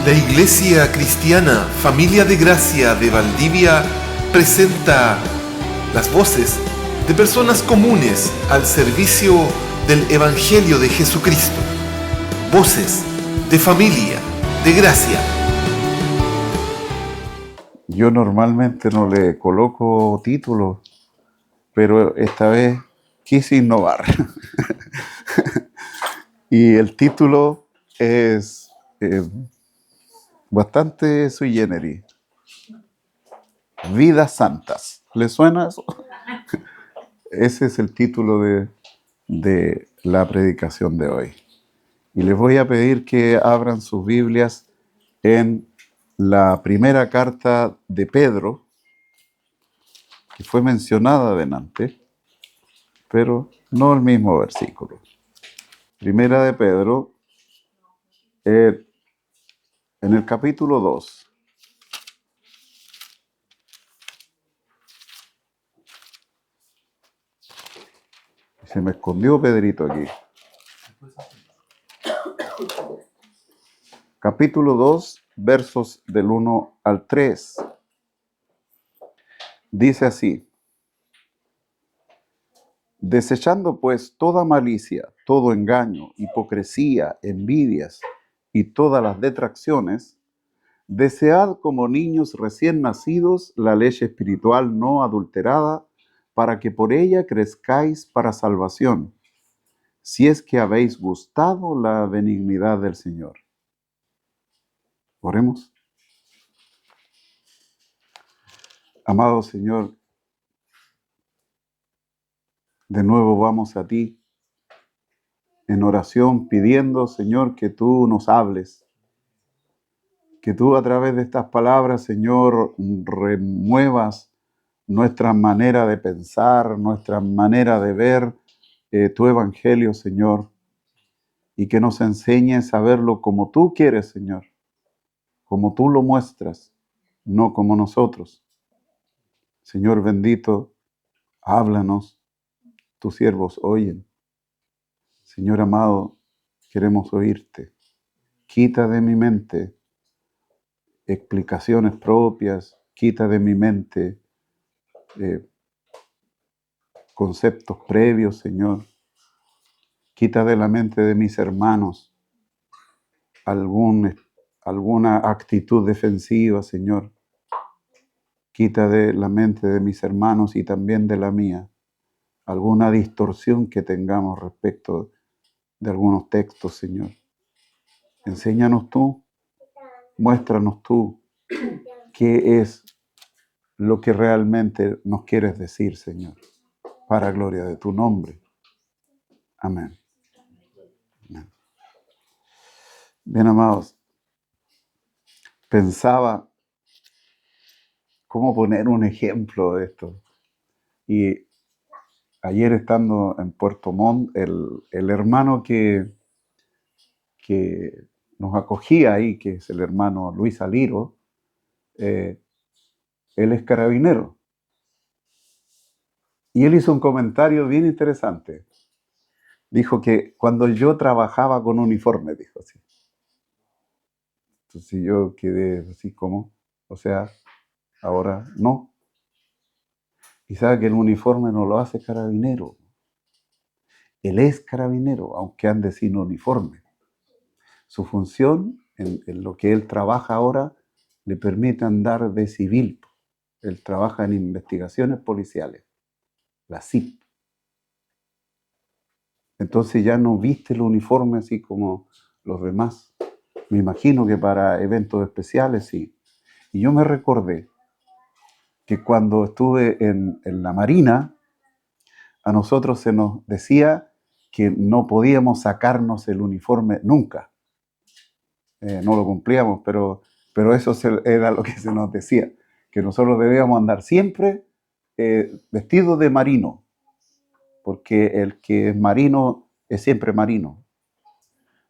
La Iglesia Cristiana Familia de Gracia de Valdivia presenta las voces de personas comunes al servicio del Evangelio de Jesucristo. Voces de Familia de Gracia. Yo normalmente no le coloco títulos, pero esta vez quise innovar. Y el título es bastante sui generis. Vidas santas. ¿Le suena eso? Ese es el título de la predicación de hoy. Y les voy a pedir que abran sus Biblias en la primera carta de Pedro, que fue mencionada delante, pero no el mismo versículo. Primera de Pedro, en el capítulo 2. Se me escondió Pedrito aquí. Capítulo 2, versos del 1 al 3. Dice así: desechando pues toda malicia, todo engaño, hipocresía, envidias y todas las detracciones, desead como niños recién nacidos la leche espiritual no adulterada, para que por ella crezcáis para salvación, si es que habéis gustado la benignidad del Señor. Oremos. Amado Señor, de nuevo vamos a ti en oración pidiendo, Señor, que tú nos hables, que tú a través de estas palabras, Señor, remuevas nuestra manera de pensar, nuestra manera de ver tu evangelio, Señor, y que nos enseñes a verlo como tú quieres, Señor, como tú lo muestras, no como nosotros. Señor bendito, háblanos, tus siervos oyen. Señor amado, queremos oírte. Quita de mi mente explicaciones propias, quita de mi mente conceptos previos, Señor. Quita de la mente de mis hermanos alguna actitud defensiva, Señor. Quita de la mente de mis hermanos y también de la mía alguna distorsión que tengamos respecto de algunos textos, Señor. Enséñanos tú, muéstranos tú qué es lo que realmente nos quieres decir, Señor, para gloria de tu nombre. Amén. Amén. Bien, amados, pensaba cómo poner un ejemplo de esto. Y ayer estando en Puerto Montt, el hermano que nos acogía ahí, que es el hermano Luis Aliro, él es carabinero. Y él hizo un comentario bien interesante. Dijo que cuando yo trabajaba con uniforme, dijo así. Entonces yo quedé así como, o sea, ahora no. Y sabe que el uniforme no lo hace carabinero. Él es carabinero, aunque ande sin uniforme. Su función, en lo que él trabaja ahora, le permite andar de civil. Él trabaja en investigaciones policiales, la CIP. Entonces ya no viste el uniforme así como los demás. Me imagino que para eventos especiales sí. Y yo me recordé que cuando estuve en la Marina, a nosotros se nos decía que no podíamos sacarnos el uniforme nunca. No lo cumplíamos, pero eso era lo que se nos decía, que nosotros debíamos andar siempre vestidos de marino, porque el que es marino es siempre marino.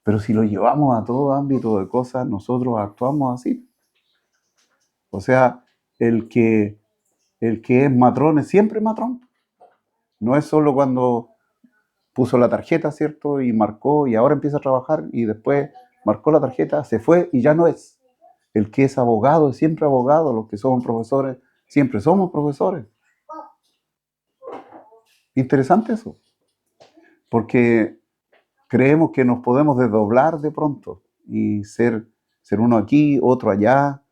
Pero si lo llevamos a todo ámbito de cosas, nosotros actuamos así. O sea, el que es matrón es siempre matrón. No es solo cuando puso la tarjeta, ¿cierto? Y marcó y ahora empieza a trabajar y después marcó la tarjeta, se fue y ya no es. el que es abogado es siempre abogado, los que somos profesores siempre somos profesores. Interesante eso, porque creemos que nos podemos desdoblar de pronto y ser uno aquí, otro allá,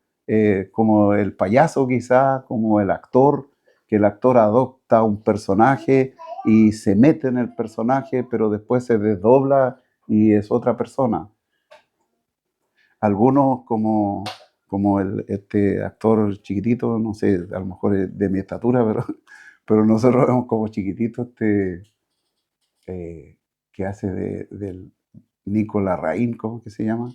como el payaso quizá, como el actor, que el actor adopta un personaje y se mete en el personaje, pero después se desdobla y es otra persona. Algunos como este actor chiquitito, no sé, a lo mejor es de mi estatura, pero nosotros vemos como chiquitito que hace del Nico Larraín, ¿cómo que se llama?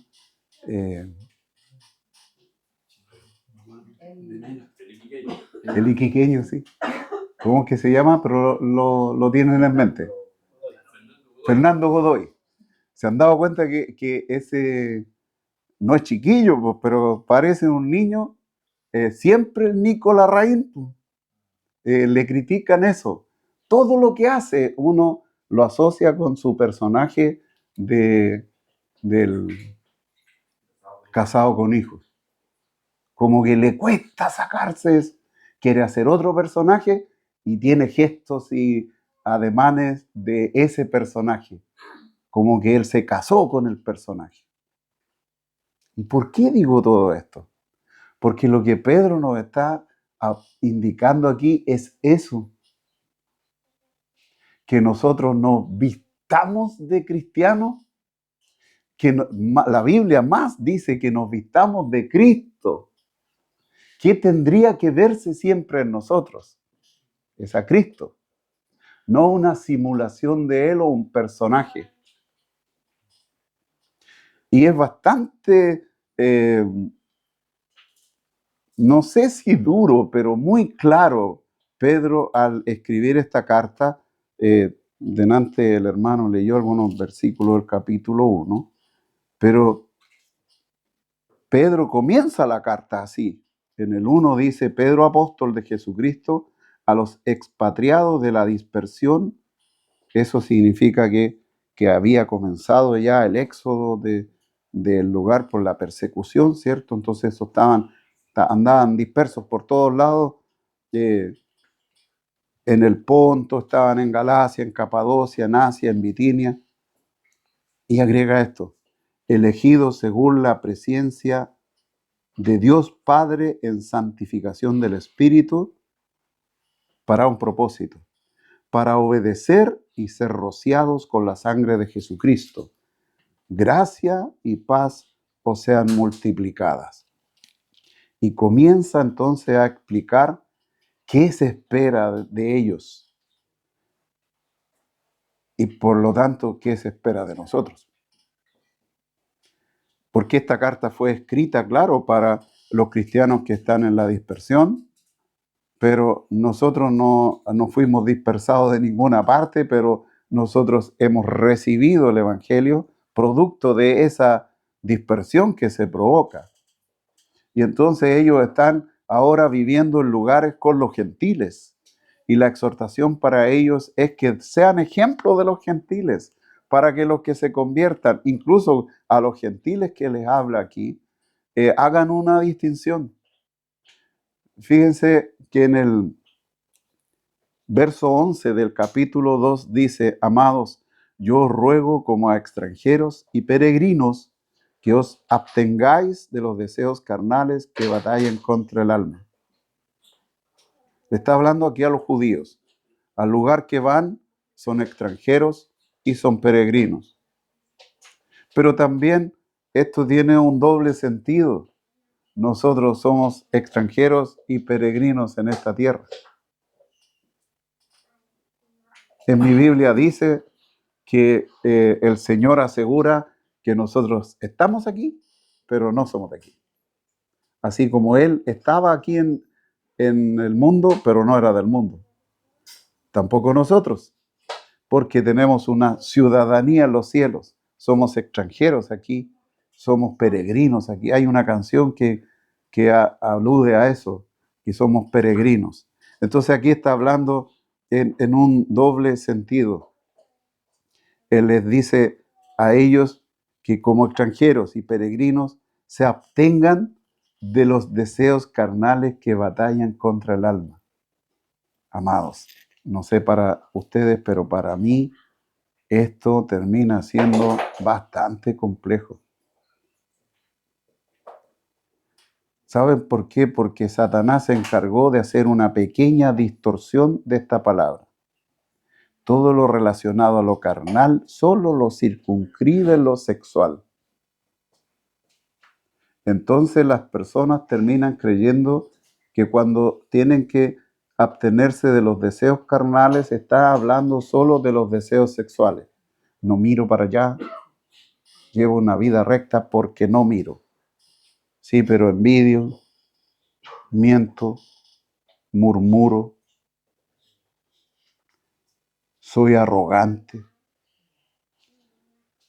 El iquiqueño, sí. ¿Cómo que se llama? Pero lo tienen en mente. Fernando Godoy. ¿Se han dado cuenta que ese no es chiquillo, pues, pero parece un niño? Siempre el Nico Larraín, pues, le critican eso. Todo lo que hace uno lo asocia con su personaje del casado con hijos. Como que le cuesta sacarse, quiere hacer otro personaje y tiene gestos y ademanes de ese personaje. Como que él se casó con el personaje. ¿Y por qué digo todo esto? Porque lo que Pedro nos está indicando aquí es eso. Que nosotros nos vistamos de cristianos, que la Biblia más dice que nos vistamos de Cristo. ¿Qué tendría que verse siempre en nosotros? Es a Cristo, no una simulación de Él o un personaje. Y es bastante, no sé si duro, pero muy claro, Pedro al escribir esta carta, delante el hermano leyó algunos versículos del capítulo 1, pero Pedro comienza la carta así. En el 1 dice, Pedro, apóstol de Jesucristo, a los expatriados de la dispersión. Eso significa que había comenzado ya el éxodo del lugar por la persecución, ¿cierto? Entonces esos andaban dispersos por todos lados, en el Ponto, estaban en Galacia, en Capadocia, en Asia, en Bitinia. Y agrega esto, elegidos según la presencia de Dios Padre en santificación del Espíritu para un propósito, para obedecer y ser rociados con la sangre de Jesucristo. Gracia y paz os sean multiplicadas. Y comienza entonces a explicar qué se espera de ellos y por lo tanto qué se espera de nosotros. Porque esta carta fue escrita, claro, para los cristianos que están en la dispersión, pero nosotros no fuimos dispersados de ninguna parte, pero nosotros hemos recibido el Evangelio producto de esa dispersión que se provoca. Y entonces ellos están ahora viviendo en lugares con los gentiles. Y la exhortación para ellos es que sean ejemplo de los gentiles, para que los que se conviertan, incluso a los gentiles que les habla aquí, hagan una distinción. Fíjense que en el verso 11 del capítulo 2 dice, amados, yo os ruego como a extranjeros y peregrinos que os abstengáis de los deseos carnales que batallen contra el alma. Le está hablando aquí a los judíos. Al lugar que van son extranjeros y son peregrinos. Pero también esto tiene un doble sentido. Nosotros somos extranjeros y peregrinos en esta tierra. En mi Biblia dice que el Señor asegura que nosotros estamos aquí, pero no somos de aquí. Así como Él estaba aquí en el mundo, pero no era del mundo. Tampoco nosotros, porque tenemos una ciudadanía en los cielos. Somos extranjeros aquí, somos peregrinos aquí. Hay una canción que alude a eso, que somos peregrinos. Entonces aquí está hablando en un doble sentido. Él les dice a ellos que como extranjeros y peregrinos se abstengan de los deseos carnales que batallan contra el alma. Amados, no sé para ustedes, pero para mí esto termina siendo bastante complejo. ¿Saben por qué? Porque Satanás se encargó de hacer una pequeña distorsión de esta palabra. Todo lo relacionado a lo carnal solo lo circunscribe en lo sexual. Entonces las personas terminan creyendo que cuando tienen que abstenerse de los deseos carnales, está hablando solo de los deseos sexuales. No miro para allá, llevo una vida recta porque no miro. Sí, pero envidio, miento, murmuro, soy arrogante,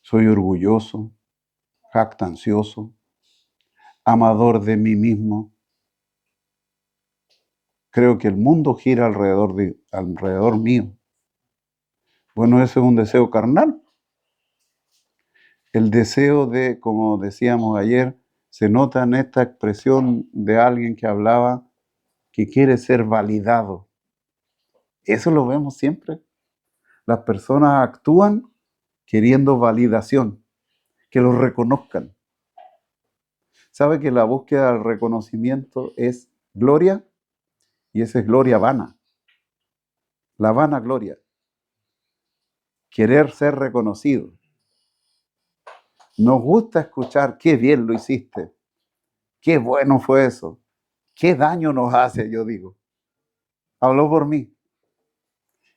soy orgulloso, jactancioso, amador de mí mismo. Creo que el mundo gira alrededor mío. Bueno, eso es un deseo carnal. El deseo de, como decíamos ayer, se nota en esta expresión de alguien que hablaba que quiere ser validado. Eso lo vemos siempre. Las personas actúan queriendo validación, que los reconozcan. ¿Sabe que la búsqueda del reconocimiento es gloria? Y esa es gloria vana. La vana gloria. Querer ser reconocido. Nos gusta escuchar qué bien lo hiciste, qué bueno fue eso, qué daño nos hace, yo digo. Habló por mí.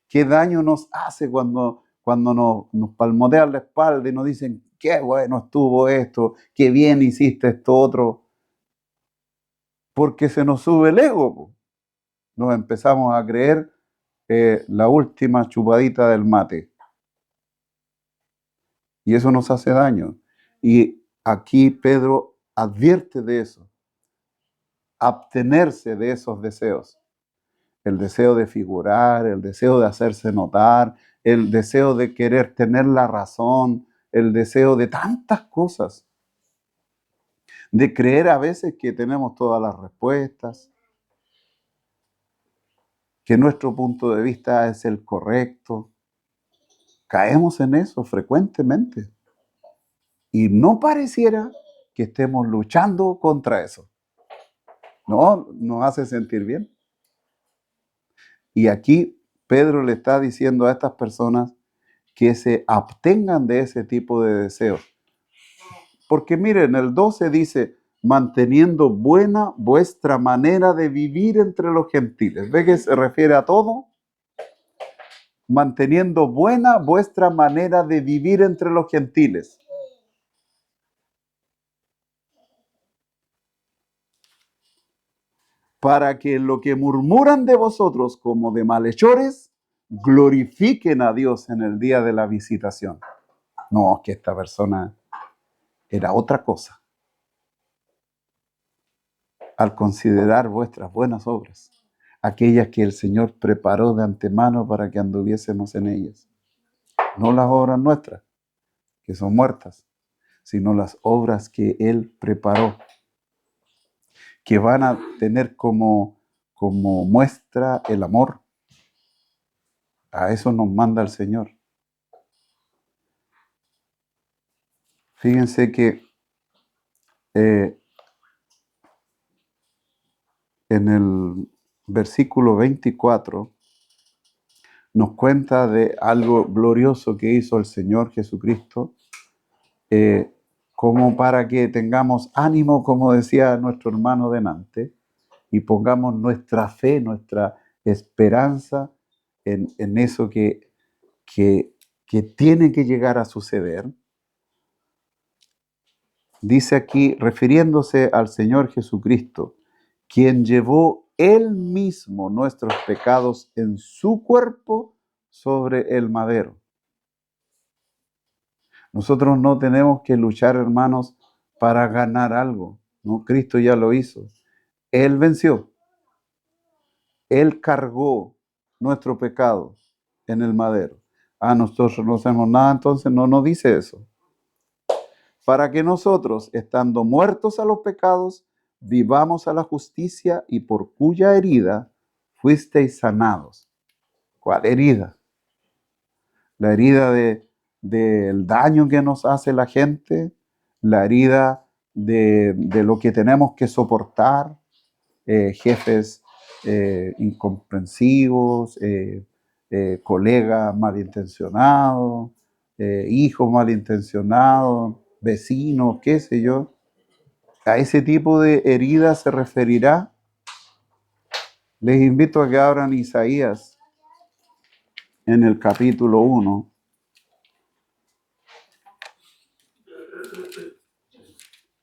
Qué daño nos hace cuando nos palmotean la espalda y nos dicen, qué bueno estuvo esto, qué bien hiciste esto otro. Porque se nos sube el ego. Nos empezamos a creer la última chupadita del mate. Y eso nos hace daño. Y aquí Pedro advierte de eso. Abstenerse de esos deseos. El deseo de figurar, el deseo de hacerse notar, el deseo de querer tener la razón, el deseo de tantas cosas. De creer a veces que tenemos todas las respuestas, que nuestro punto de vista es el correcto. Caemos en eso frecuentemente. Y no pareciera que estemos luchando contra eso. No, nos hace sentir bien. Y aquí Pedro le está diciendo a estas personas que se abstengan de ese tipo de deseos. Porque miren, el 12 dice, manteniendo buena vuestra manera de vivir entre los gentiles. ¿Ve que se refiere a todo? Manteniendo buena vuestra manera de vivir entre los gentiles. Para que lo que murmuran de vosotros como de malhechores, glorifiquen a Dios en el día de la visitación. No, que esta persona era otra cosa. Al considerar vuestras buenas obras, aquellas que el Señor preparó de antemano para que anduviésemos en ellas. No las obras nuestras, que son muertas, sino las obras que Él preparó, que van a tener como muestra el amor. A eso nos manda el Señor. Fíjense que en el versículo 24 nos cuenta de algo glorioso que hizo el Señor Jesucristo, como para que tengamos ánimo, como decía nuestro hermano delante, y pongamos nuestra fe, nuestra esperanza en eso que tiene que llegar a suceder. Dice aquí, refiriéndose al Señor Jesucristo, quien llevó Él mismo nuestros pecados en su cuerpo sobre el madero. Nosotros no tenemos que luchar, hermanos, para ganar algo, ¿no? Cristo ya lo hizo. Él venció. Él cargó nuestro pecado en el madero. Nosotros no hacemos nada, entonces no dice eso. Para que nosotros, estando muertos a los pecados, vivamos a la justicia y por cuya herida fuisteis sanados. ¿Cuál herida? La herida del daño que nos hace la gente, la herida de lo que tenemos que soportar, jefes incomprensivos, colegas malintencionados, hijos malintencionados, vecinos, qué sé yo. A ese tipo de herida se referirá. Les invito a que abran Isaías en el capítulo 1.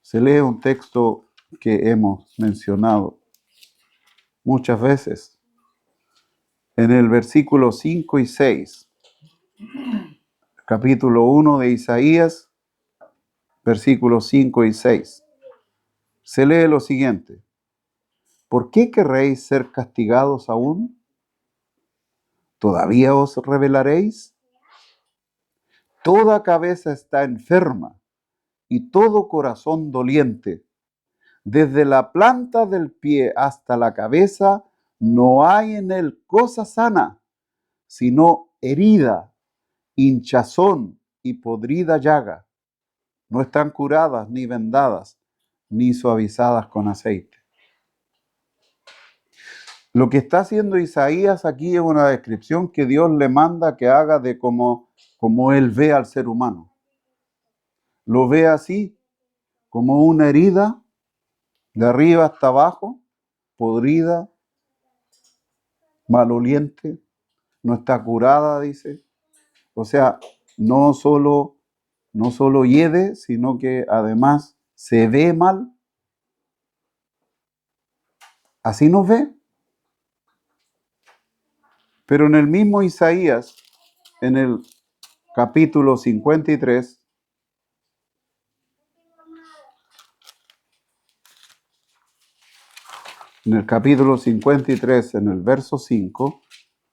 Se lee un texto que hemos mencionado muchas veces. En el versículo 5 y 6, capítulo 1 de Isaías, versículos 5 y 6, se lee lo siguiente. ¿Por qué querréis ser castigados aún? ¿Todavía os rebelaréis? Toda cabeza está enferma y todo corazón doliente. Desde la planta del pie hasta la cabeza no hay en él cosa sana, sino herida, hinchazón y podrida llaga. No están curadas ni vendadas, ni suavizadas con aceite. Lo que está haciendo Isaías aquí es una descripción que Dios le manda que haga de como él ve al ser humano. Lo ve así, como una herida, de arriba hasta abajo, podrida, maloliente, no está curada, dice. O sea, no solo hiede, sino que además se ve mal. Así nos ve. Pero en el mismo Isaías, en el capítulo 53, en el capítulo 53, en el verso 5,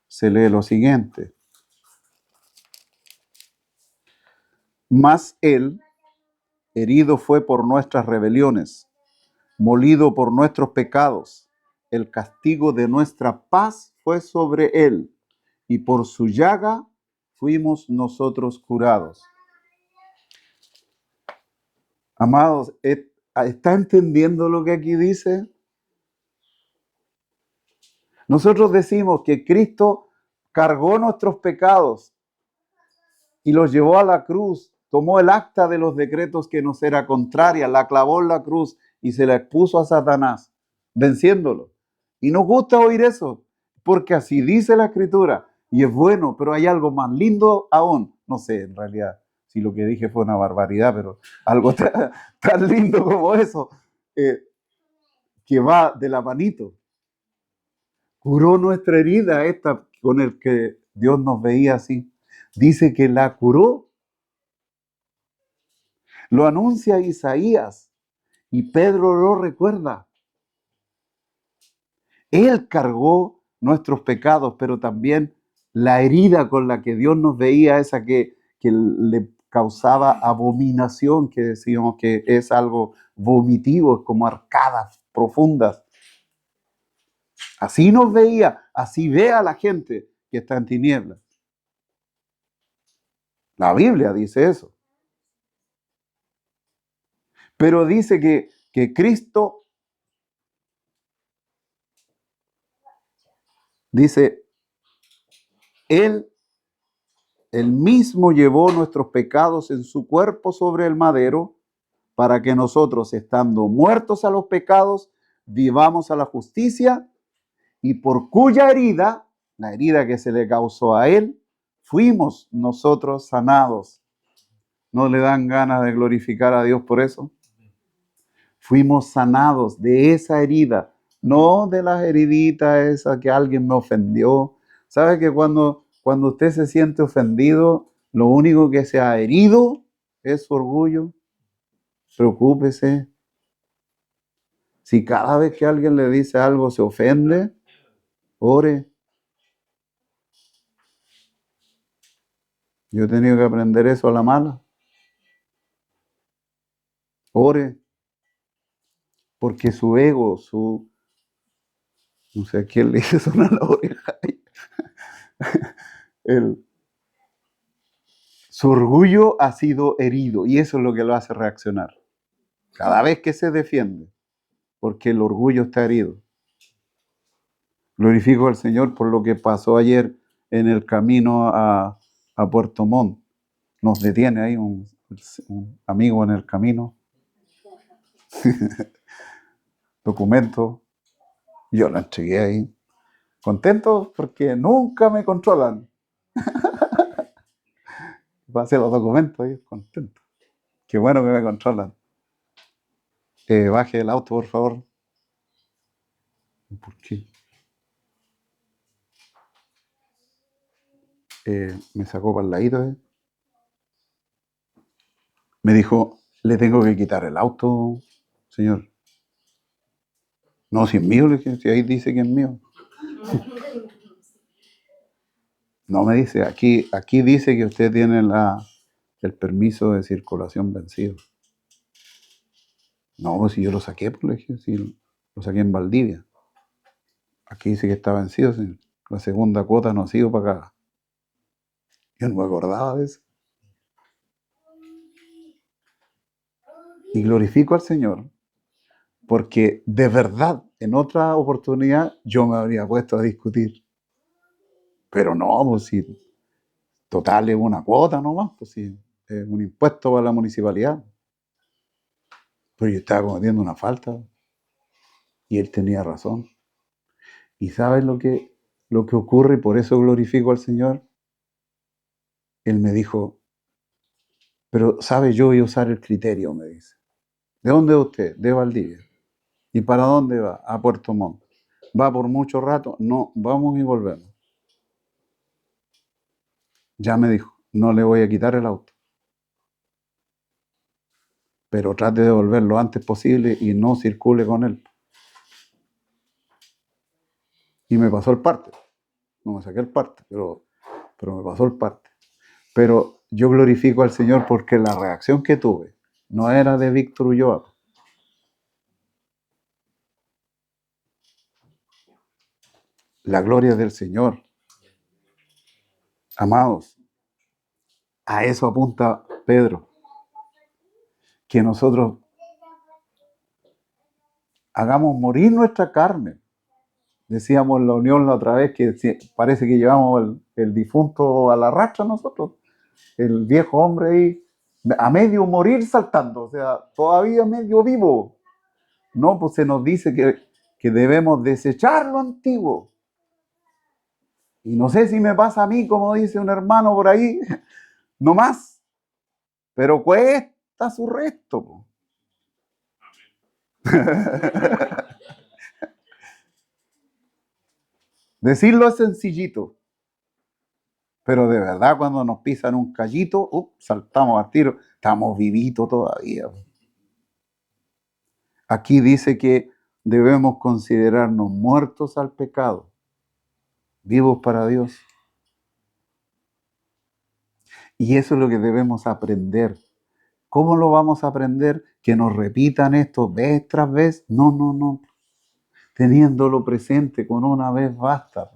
se lee lo siguiente. Mas él, herido fue por nuestras rebeliones, molido por nuestros pecados. El castigo de nuestra paz fue sobre él, y por su llaga fuimos nosotros curados. Amados, ¿está entendiendo lo que aquí dice? Nosotros decimos que Cristo cargó nuestros pecados y los llevó a la cruz, tomó el acta de los decretos que nos era contraria, la clavó en la cruz y se la expuso a Satanás, venciéndolo. Y nos gusta oír eso, porque así dice la Escritura, y es bueno, pero hay algo más lindo aún. No sé, en realidad, si lo que dije fue una barbaridad, pero algo tan lindo como eso, que va de la manito. Curó nuestra herida esta con el que Dios nos veía así. Dice que la curó. Lo anuncia Isaías y Pedro lo recuerda. Él cargó nuestros pecados, pero también la herida con la que Dios nos veía, esa que le causaba abominación, que decíamos que es algo vomitivo, es como arcadas profundas. Así nos veía, así ve a la gente que está en tinieblas. La Biblia dice eso. Pero dice que Cristo, dice, Él mismo llevó nuestros pecados en su cuerpo sobre el madero, para que nosotros, estando muertos a los pecados, vivamos a la justicia, y por cuya herida, la herida que se le causó a Él, fuimos nosotros sanados. ¿No le dan ganas de glorificar a Dios por eso? Fuimos sanados de esa herida, no de las heriditas esas que alguien me ofendió. ¿Sabe que cuando usted se siente ofendido, lo único que se ha herido es su orgullo? Preocúpese. Si cada vez que alguien le dice algo se ofende, ore. Yo he tenido que aprender eso a la mala. Ore. porque su ego, no sé a quién le hizo sonar la oreja, el, su orgullo ha sido herido y eso es lo que lo hace reaccionar. Cada vez que se defiende, porque el orgullo está herido. Glorifico al Señor por lo que pasó ayer en el camino a Puerto Montt. Nos detiene ahí un amigo en el camino. Documento. Yo lo entregué ahí. Contento porque nunca me controlan. Pasé los documentos ahí, contento. Qué bueno que me controlan. Baje del auto, por favor. ¿Por qué? Me sacó para el ladito. Me dijo, le tengo que quitar el auto, señor. No, si es mío, le dije, si ahí dice que es mío. No me dice, aquí dice que usted tiene el permiso de circulación vencido. No, pues si yo lo saqué, pues le dije, si lo saqué en Valdivia. Aquí dice que está vencido, señor. La segunda cuota no ha sido pagada. Yo no me acordaba de eso. Y glorifico al Señor porque de verdad, en otra oportunidad, yo me habría puesto a discutir. Pero no, pues si total es una cuota nomás, pues si es un impuesto para la municipalidad. Pero yo estaba cometiendo una falta y él tenía razón. ¿Y sabes lo que ocurre? Y por eso glorifico al Señor. Él me dijo, pero sabe, yo voy a usar el criterio, me dice. ¿De dónde es usted? De Valdivia. ¿Y para dónde va? A Puerto Montt. ¿Va por mucho rato? No, vamos y volvemos. Ya me dijo, no le voy a quitar el auto. Pero trate de volver lo antes posible y no circule con él. Y me pasó el parte. No me saqué el parte, pero me pasó el parte. Pero yo glorifico al Señor porque la reacción que tuve no era de Víctor Ulloa. La gloria del Señor. Amados, a eso apunta Pedro. Que nosotros hagamos morir nuestra carne. Decíamos en la unión la otra vez que parece que llevamos el difunto a la rastra nosotros. El viejo hombre ahí a medio morir saltando, o sea, todavía medio vivo. No, pues se nos dice que debemos desechar lo antiguo. Y no sé si me pasa a mí, como dice un hermano por ahí, no más, pero cuesta su resto. Decirlo es sencillito, pero de verdad cuando nos pisan un callito, saltamos al tiro, estamos vivitos todavía. Aquí dice que debemos considerarnos muertos al pecado, vivos para Dios. Y eso es lo que debemos aprender. ¿Cómo lo vamos a aprender? Que nos repitan esto vez tras vez. No. Teniéndolo presente, con una vez basta.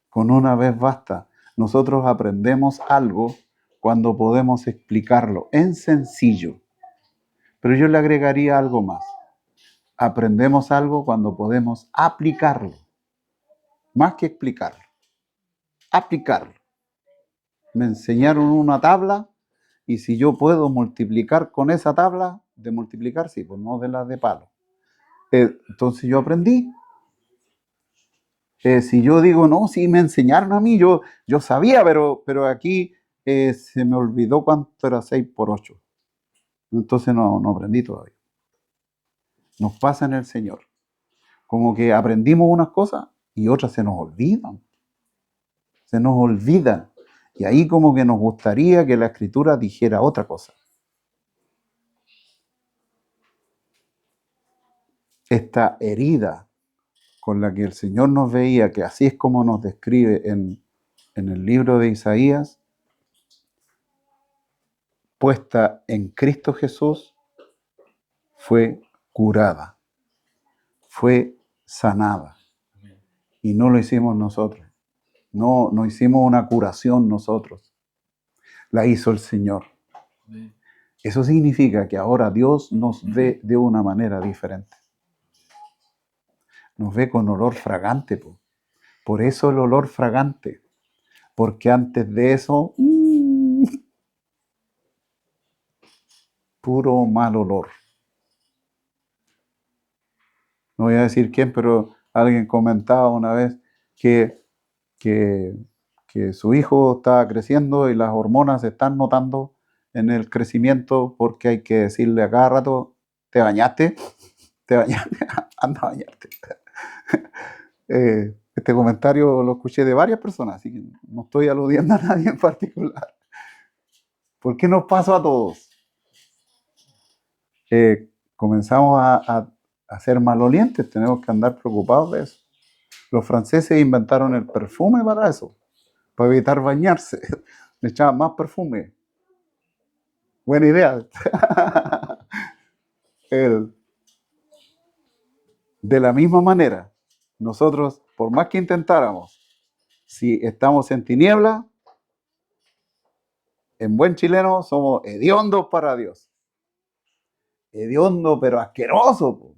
Con una vez basta. Nosotros aprendemos algo cuando podemos explicarlo en sencillo. Pero yo le agregaría algo más. Aprendemos algo cuando podemos aplicarlo. Más que explicarlo. Aplicarlo. Me enseñaron una tabla y si yo puedo multiplicar con esa tabla, de multiplicar, sí, pues no de las de palo. Entonces yo aprendí. Si yo digo, no, sí, me enseñaron a mí, yo sabía, pero aquí se me olvidó cuánto era 6 por 8. Entonces no aprendí todavía. Nos pasa en el Señor. Como que aprendimos unas cosas y otras se nos olvidan. Se nos olvidan. Y ahí como que nos gustaría que la Escritura dijera otra cosa. Esta herida con la que el Señor nos veía, que así es como nos describe en el libro de Isaías, puesta en Cristo Jesús, fue curada, fue sanada. Y no lo hicimos nosotros. No hicimos una curación nosotros. La hizo el Señor. Eso significa que ahora Dios nos ve de una manera diferente. Nos ve con olor fragante. Por eso el olor fragante. Porque antes de eso, puro mal olor. No voy a decir quién, pero alguien comentaba una vez que su hijo está creciendo y las hormonas se están notando en el crecimiento porque hay que decirle a cada rato, ¿te bañaste? ¿Te bañaste? Anda a bañarte. Este comentario lo escuché de varias personas, así que no estoy aludiendo a nadie en particular. ¿Por qué nos pasó a todos? Comenzamos a ser malolientes, tenemos que andar preocupados de eso. Los franceses inventaron el perfume para eso, para evitar bañarse. Le echaban más perfume. Buena idea. De la misma manera, nosotros, por más que intentáramos, si estamos en tiniebla, en buen chileno somos hediondos para Dios. Hediondo, pero asqueroso.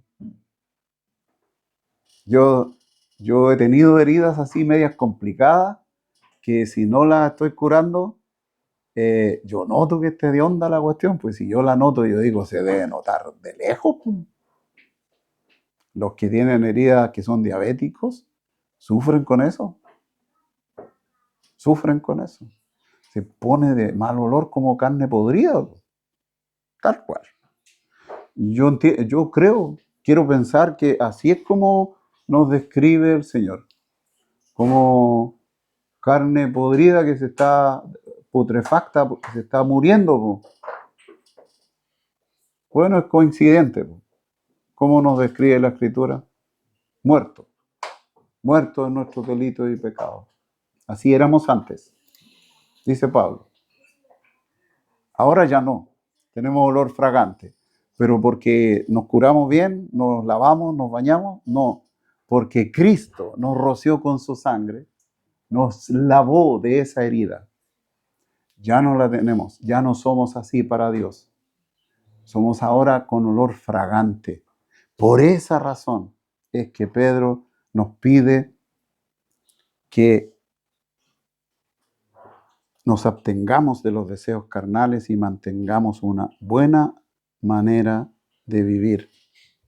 Yo he tenido heridas así medias complicadas, que si no las estoy curando, yo noto que está hedionda la cuestión, pues si yo la noto, yo digo, se debe notar de lejos. Los que tienen heridas que son diabéticos, sufren con eso. Sufren con eso. Se pone de mal olor como carne podrida, tal cual. Yo quiero pensar que así es como nos describe el Señor, como carne podrida que se está putrefacta, que se está muriendo. Bueno, es coincidente. ¿Cómo nos describe la Escritura? Muerto en nuestros delitos y pecados. Así éramos antes, dice Pablo. Ahora ya no, tenemos olor fragante, pero porque nos curamos bien, nos lavamos, nos bañamos, no, porque Cristo nos roció con su sangre, nos lavó de esa herida. Ya no la tenemos, ya no somos así para Dios. Somos ahora con olor fragante. Por esa razón es que Pedro nos pide que nos abstengamos de los deseos carnales y mantengamos una buena manera de vivir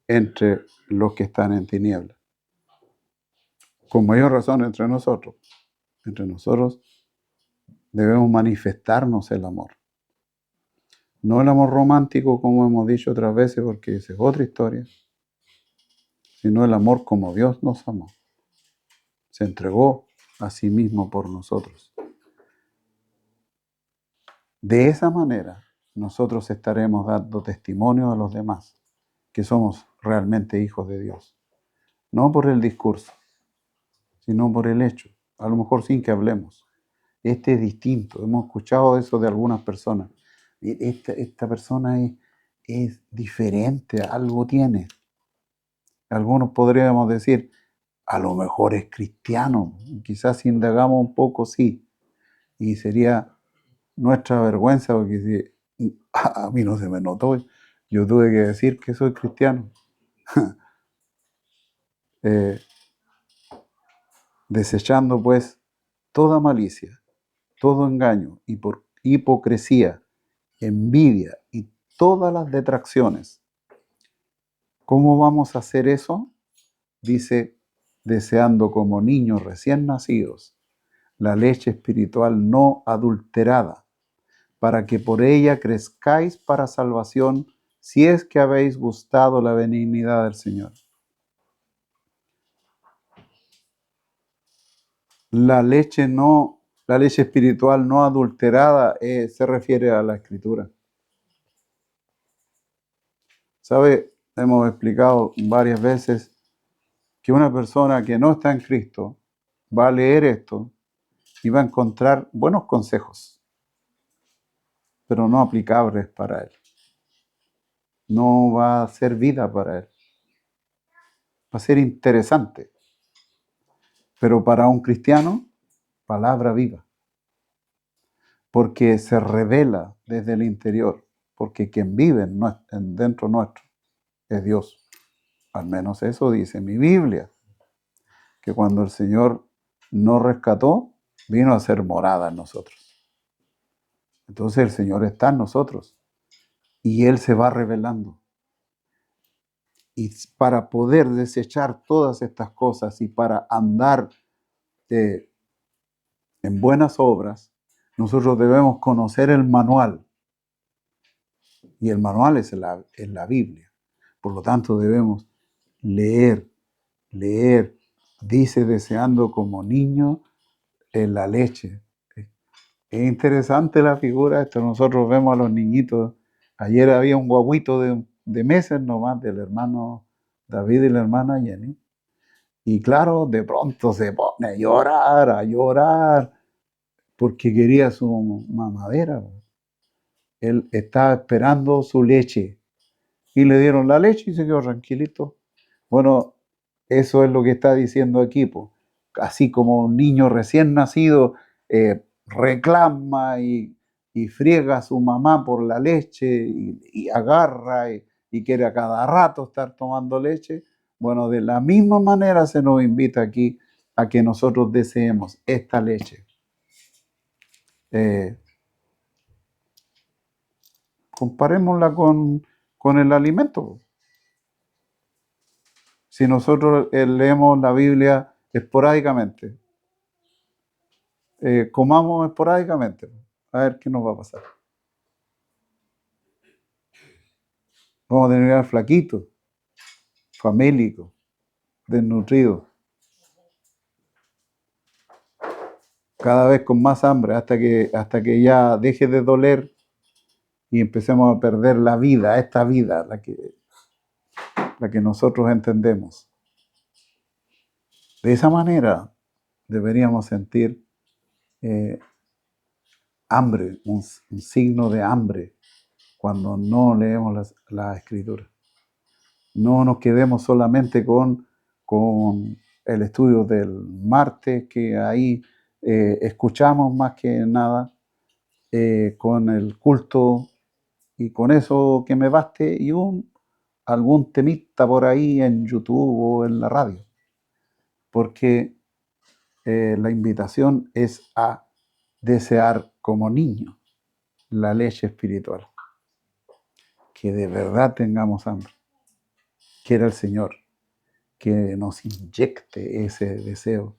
entre los que están en tinieblas. Con mayor razón entre nosotros. Entre nosotros debemos manifestarnos el amor. No el amor romántico, como hemos dicho otras veces, porque esa es otra historia, sino el amor como Dios nos amó. Se entregó a sí mismo por nosotros. De esa manera, nosotros estaremos dando testimonio a los demás que somos realmente hijos de Dios. No por el discurso, sino por el hecho. A lo mejor sin que hablemos. Este es distinto. Hemos escuchado eso de algunas personas. Esta persona es diferente, algo tiene. Algunos podríamos decir, a lo mejor es cristiano. Quizás si indagamos un poco, sí. Y sería nuestra vergüenza, porque si a mí no se me notó, yo tuve que decir que soy cristiano. Desechando pues toda malicia, todo engaño, hipocresía, envidia y todas las detracciones. ¿Cómo vamos a hacer eso? Dice, deseando como niños recién nacidos la leche espiritual no adulterada, para que por ella crezcáis para salvación, si es que habéis gustado la benignidad del Señor. La leche espiritual no adulterada se refiere a la Escritura. ¿Sabe? Hemos explicado varias veces que una persona que no está en Cristo va a leer esto y va a encontrar buenos consejos, pero no aplicables para él. no va a ser vida para él. Va a ser interesante, pero para un cristiano, palabra viva, porque se revela desde el interior, porque quien vive dentro nuestro es Dios. Al menos eso dice mi Biblia, que cuando el Señor nos rescató, vino a ser morada en nosotros. Entonces el Señor está en nosotros y Él se va revelando. Y para poder desechar todas estas cosas y para andar en buenas obras, nosotros debemos conocer el manual. Y el manual es la Biblia. Por lo tanto, debemos leer. Dice, deseando como niño en la leche. Es interesante la figura esto. Nosotros vemos a los niñitos. Ayer había un guaguito de meses nomás del hermano David y la hermana Jenny. Y claro, de pronto se pone a llorar, porque quería su mamadera. Él estaba esperando su leche. Y le dieron la leche y se quedó tranquilito. Bueno, eso es lo que está diciendo aquí, po. Así como un niño recién nacido reclama y friega a su mamá por la leche y agarra y quiere a cada rato estar tomando leche. Bueno, de la misma manera se nos invita aquí a que nosotros deseemos esta leche. Comparémosla con el alimento. Si nosotros leemos la Biblia esporádicamente, comamos esporádicamente, a ver qué nos va a pasar. Vamos a tener flaquitos, famélicos, desnutridos, cada vez con más hambre, hasta que ya deje de doler y empecemos a perder la vida, esta vida, la que nosotros entendemos. De esa manera deberíamos sentir hambre, un signo de hambre, cuando no leemos la Escritura. No nos quedemos solamente con el estudio del martes, que ahí escuchamos más que nada, con el culto, y con eso que me baste, y algún temita por ahí en YouTube o en la radio. Porque la invitación es a desear como niño la leche espiritual. Que de verdad tengamos hambre. Quiera el Señor que nos inyecte ese deseo,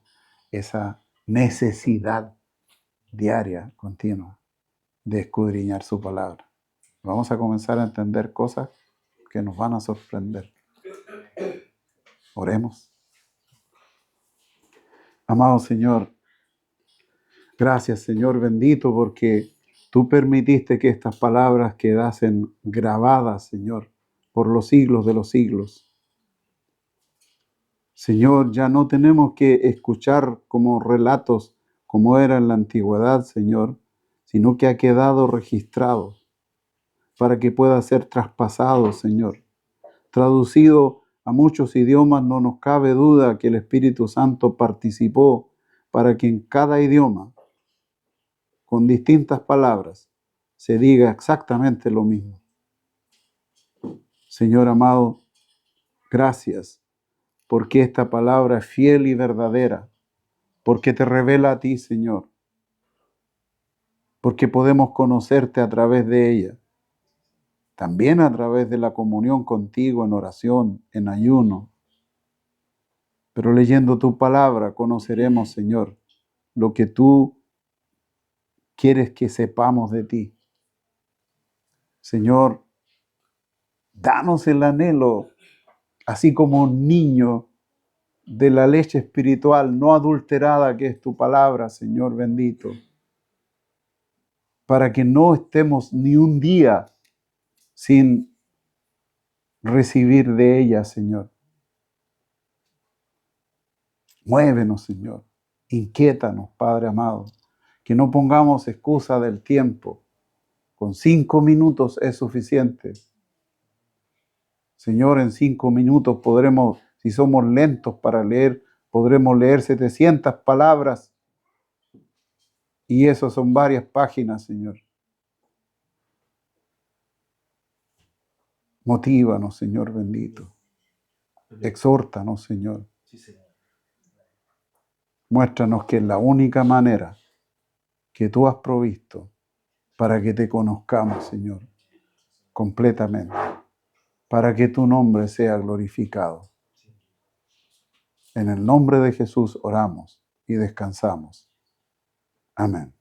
esa necesidad diaria, continua, de escudriñar su palabra. Vamos a comenzar a entender cosas que nos van a sorprender. Oremos. Amado Señor, gracias Señor bendito, porque tú permitiste que estas palabras quedasen grabadas, Señor, por los siglos de los siglos. Señor, ya no tenemos que escuchar como relatos como era en la antigüedad, Señor, sino que ha quedado registrado para que pueda ser traspasado, Señor. Traducido a muchos idiomas, no nos cabe duda que el Espíritu Santo participó para que en cada idioma, con distintas palabras, se diga exactamente lo mismo. Señor amado, gracias, porque esta palabra es fiel y verdadera, porque te revela a ti, Señor, porque podemos conocerte a través de ella, también a través de la comunión contigo en oración, en ayuno. Pero leyendo tu palabra conoceremos, Señor, lo que tú quieres que sepamos de ti. Señor, danos el anhelo, así como un niño, de la leche espiritual no adulterada que es tu palabra, Señor bendito, para que no estemos ni un día sin recibir de ella, Señor. Muévenos, Señor. Inquiétanos, Padre amado. Que no pongamos excusa del tiempo. Con 5 minutos es suficiente. Señor, en 5 minutos podremos, si somos lentos para leer, podremos leer 700 palabras. Y eso son varias páginas, Señor. Motívanos, Señor bendito. Exhórtanos, Señor. Muéstranos que es la única manera que tú has provisto para que te conozcamos, Señor, completamente, para que tu nombre sea glorificado. En el nombre de Jesús oramos y descansamos. Amén.